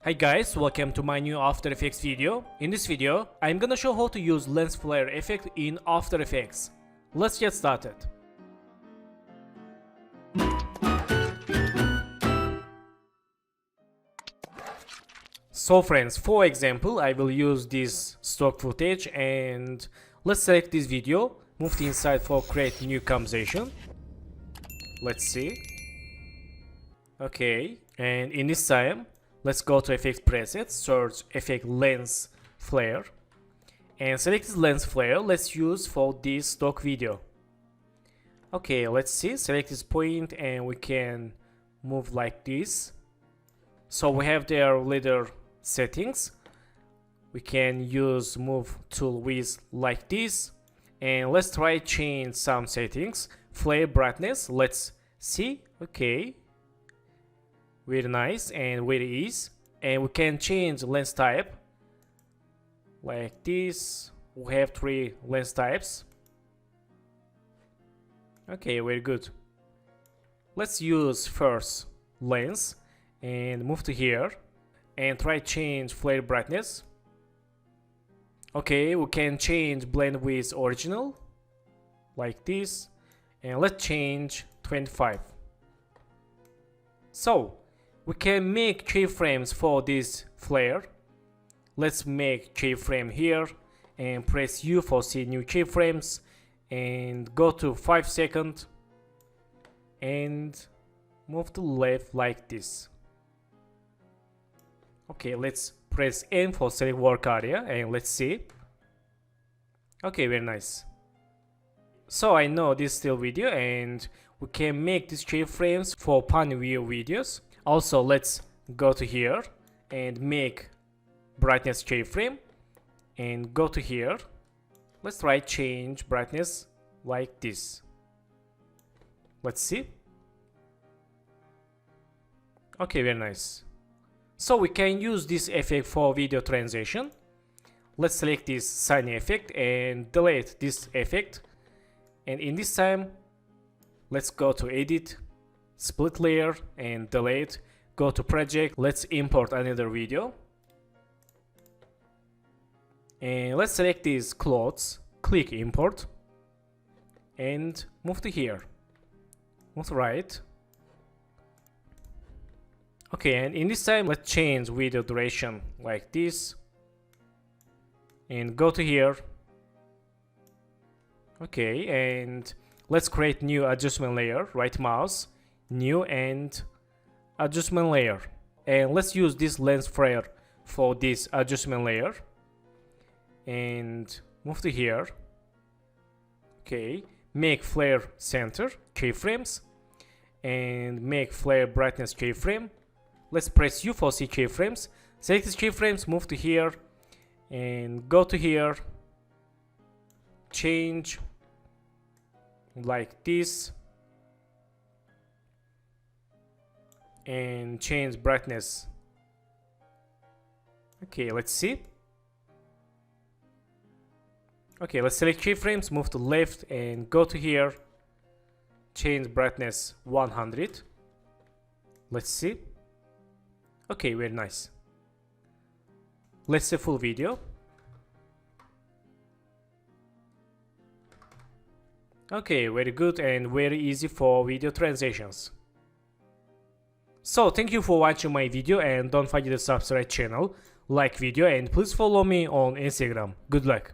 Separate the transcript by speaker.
Speaker 1: Hi guys, welcome to my new After Effects video. In this video, I'm gonna show how to use lens flare effect in After Effects. Let's get started. So friends, for example, I will use this stock footage and let's select this video, move to inside for create new composition. Let's see. Okay, and in this time, let's go to effect presets, search effect lens flare, and select this lens flare. Let's use for this stock video. Okay, let's see, select this point and we can move like this. So we have their leader settings. We can use move tool with like this, and let's try change some settings. Flare brightness, let's see. Okay, very nice and very easy. And we can change lens type like this. We have 3 lens types. Okay, very good. Let's use first lens and move to here and try change flare brightness. Okay, we can change blend with original like this, and let's change 25. So we can make keyframes for this flare. Let's make keyframe here and press U for see new keyframes and go to 5 seconds and move to left like this. Okay, let's press N for select work area and let's see. Okay, very nice. So I know this is still video and we can make these keyframes for pan view videos. Also, let's go to here and make brightness keyframe and go to here. Let's try change brightness like this. Let's see. Okay, very nice. So we can use this effect for video transition. Let's select this shiny effect and delete this effect. And in this time, let's go to edit, split layer and delete. Go to project. Let's import another video. And let's select these clothes. Click import. And move to here. Move to right. Okay, and in this time, let's change video duration like this. And go to here. Okay, and let's create new adjustment layer. Right mouse, new and adjustment layer. And let's use this lens flare for this adjustment layer. And move to here. Okay, make flare center keyframes. And make flare brightness keyframe. Let's press U for see keyframes. Select these keyframes, move to here, and go to here. Change like this. And change brightness. Okay, let's see. Okay, let's select keyframes, move to left, and go to here. Change brightness 100. Let's see. Okay, very nice. Let's see full video. Okay, very good and very easy for video transitions. So thank you for watching my video and don't forget to subscribe channel, like video and please follow me on Instagram. Good luck.